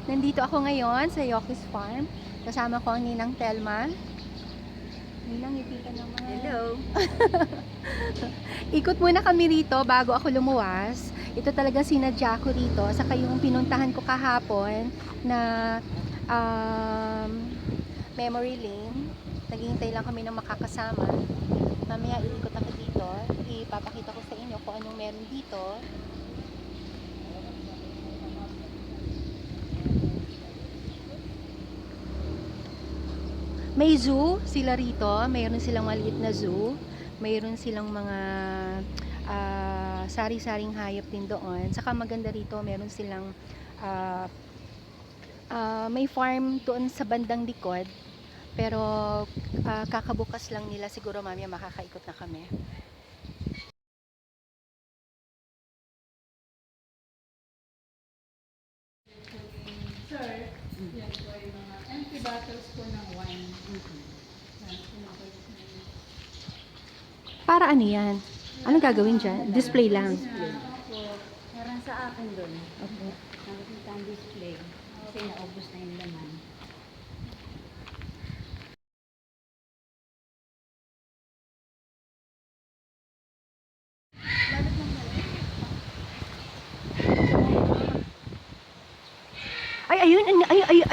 Nandito ako ngayon sa Yokis Farm. Kasama ko ang Ninang Telma. Ninang, ngiti ka naman. Hello. Ikot muna kami rito bago ako lumuwas. Ito talaga sinadya ko rito. Saka yung pinuntahan ko kahapon na memory lane. Naghihintay lang kami ng makakasama. Mamaya iikot ako dito. Ipapakita ko sa inyo kung anong meron dito. May zoo sila rito, mayroon silang maliit na zoo, mayroon silang mga sari-saring hayop din doon. Saka maganda rito, meron silang may farm doon sa bandang likod, pero kakabukas lang nila, siguro mamaya makakaikot na kami. Sir, yan po ay mga empty bottles po ng wine. Para ano yan? Anong gagawin dyan? Display lang. Opo. Meron sa akin doon. Opo. Nakikita ang display. Kasi naubos na yung laman. Ay, ayun,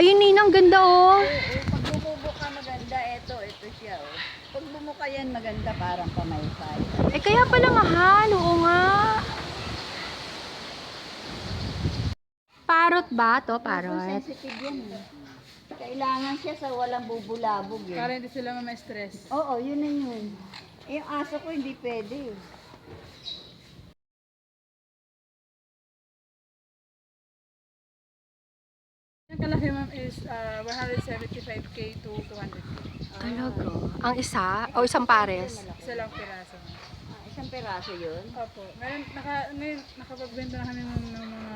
ayun Ninang, ganda oh. Oo, pag bumubo ka maganda, ito siya oh. Pag bumuka yan maganda, parang pamaypay. Eh kaya pala mahal, oo nga. Parrot ba to? Parrot. Sensitive yan eh. Kailangan siya sa walang bubulabog eh. Para hindi sila ma-stress. Oo, yun na yun. Eh, yung aso ko hindi pwede eh. Yung kalaki ma'am is 175k to 200k. Talaga. Ang isa? O isang pares? Isa lang piraso. Isang peraso yun. Opo. Ngayon, nakapagbenta na kami ng mga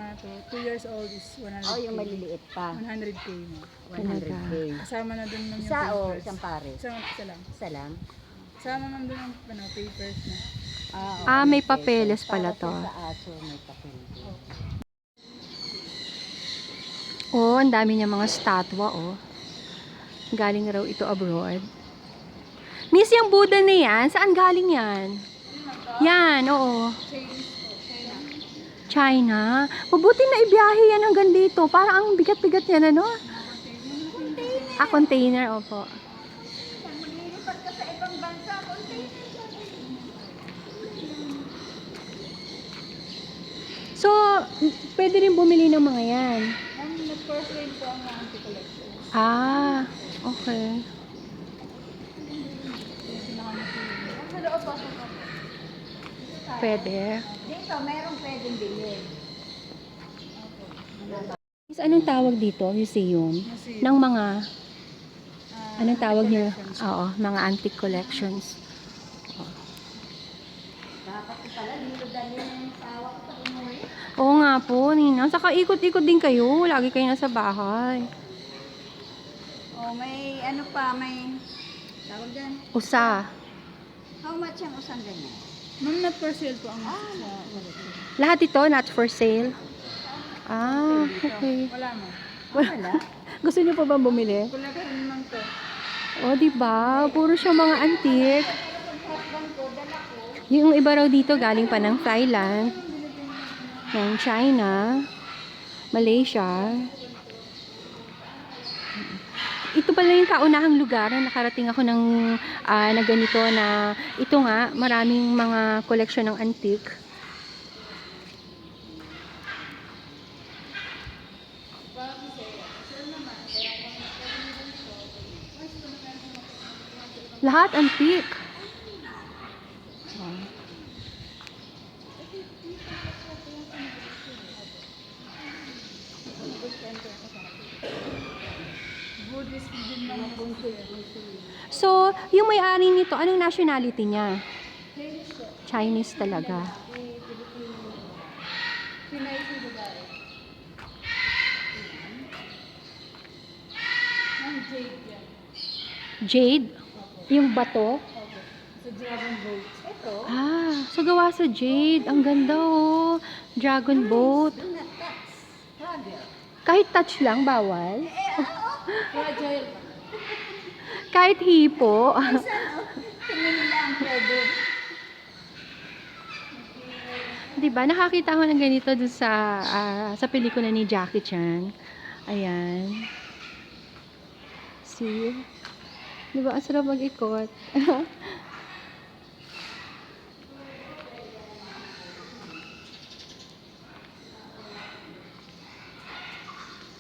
2 years old is 100k. Oh, yung maliliit pa. 100k mo. 100k. Kasama na dun ng Isa o papers. isang pares? Isa lang. Isa lang? Kasama na dun ng papers na. Ah, may papeles pala to. Para sa aso may papel. Oh, ang dami niya mga statwa, oh. Galing raw ito abroad. Miss, yung Buddha na yan, saan galing yan? Yan, oo. China. Mabuti na ibiyahe yan hanggang dito. Parang ang bigat-bigat yan, ano? Container, opo. Maglilipat ka sa ibang bansa, So, pwede rin bumili ng mga yan. Ang nag-first lane po ang mga anti-collection. Ah, okay. Sa loob pa sa Pwede. Dito, merong pwedeng bilhin. Miss, anong tawag dito? Museum? Ng mga, anong tawag niya? Oo, mga antique collections. Dapat ko pala, dito dali na yung tawa ko sa umuwi. Oo nga po, Nina. Saka ikot-ikot din kayo. Lagi kayo nasa bahay. Oh, may ano pa, may tawag dyan. Usa. How much ang usang ganyan? Ma'am, not for sale po ang Lahat ito not for sale. Ah, okay. Wala mo. Wala. Gusto niyo pa bang bumili? Collection naman to. Oh, di ba? Puro siya mga antique. Yung iba raw dito galing pa ng Thailand, ng China, Malaysia. Ito pala yung kaunahang lugar na nakarating ako ng na ganito na ito nga, maraming mga collection ng antique. Lahat antique. Buddhist din naman po siya. So, yung may-ari nito, anong nationality niya? Chinese talaga. Pinay si babae. Ang jade yan. Jade? Yung bato? Sa dragon boat. Ito, Ah, so gawa sa jade. Ang ganda oh. Dragon boat. travel. Kahit touch lang, bawal. Fragile. Kahit hipo. Tingin lang, pwede. Diba? Nakakita ko ng ganito dun sa pelikula ni Jackie Chan. Ayan. See? Diba? Ang sarap mag-ikot.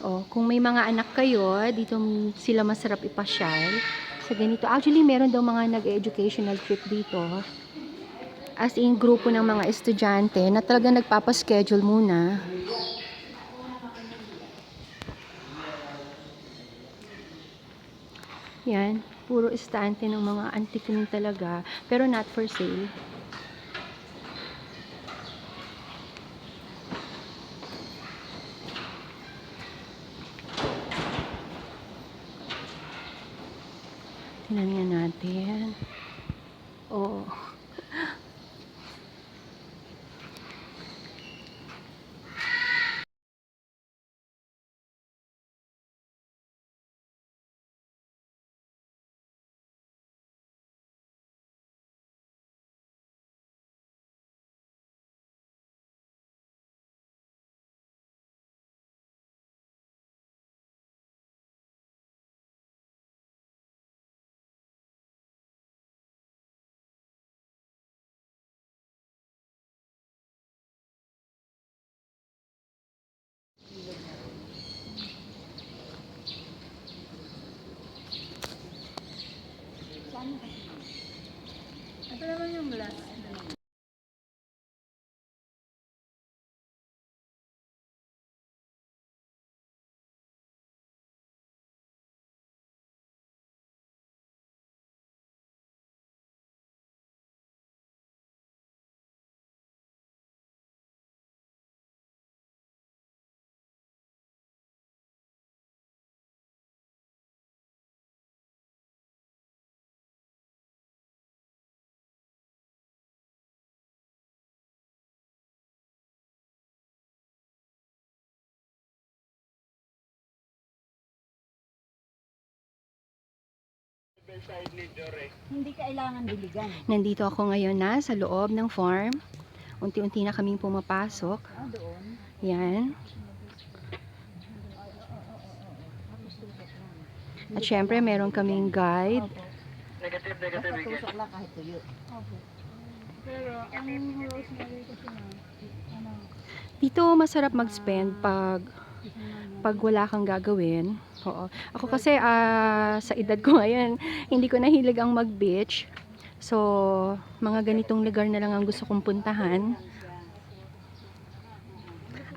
Oh, kung may mga anak kayo, dito sila masarap ipasyal. Sa ganito. Actually, meron daw mga nag-educational trip dito. As in, grupo ng mga estudyante na talagang nagpapaschedule muna. Yan. Puro estante ng mga antique rin talaga. Pero not for sale. Tingnan nga natin. Oh. Ito naman yung last. Hindi kailangan diligan. Nandito ako ngayon na sa loob ng farm. Unti-unti na kaming pumapasok. Doon. Yan. At syempre, meron kaming guide. Basta tusok lang kahit tuyo. Pero ang rosemary kasi na, ano, Dito masarap mag-spend pag wala kang gagawin. Oo. Ako kasi sa edad ko ngayon, hindi ko nahilig ang mag-beach. So, mga ganitong lugar na lang ang gusto kong puntahan.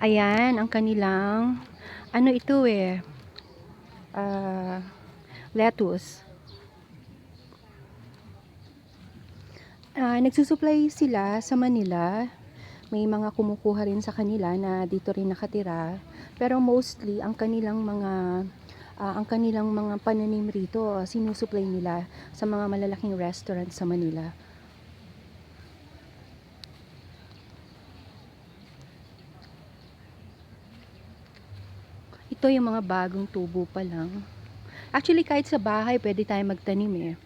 Ayan, ang kanilang ano ito lettuce. Nagsusupply sila sa Manila. May mga kumukuha rin sa kanila na dito rin nakatira. Pero mostly ang kanilang mga pananim rito, sinusupply nila sa mga malalaking restaurant sa Manila. Ito yung mga bagong tubo pa lang. Actually, kahit sa bahay, pwede tayo magtanim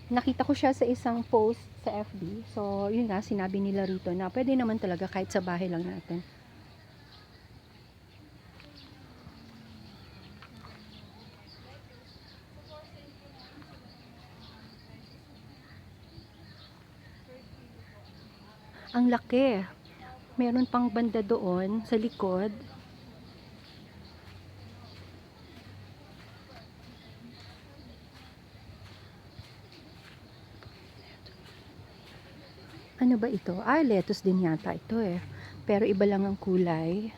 nakita ko siya sa isang post sa FB. So, yun nga, sinabi nila rito na pwede naman talaga kahit sa bahay lang natin. Ang laki. Meron pang banda doon sa likod. Ano ba ito? Lettuce din yata ito Pero iba lang ang kulay.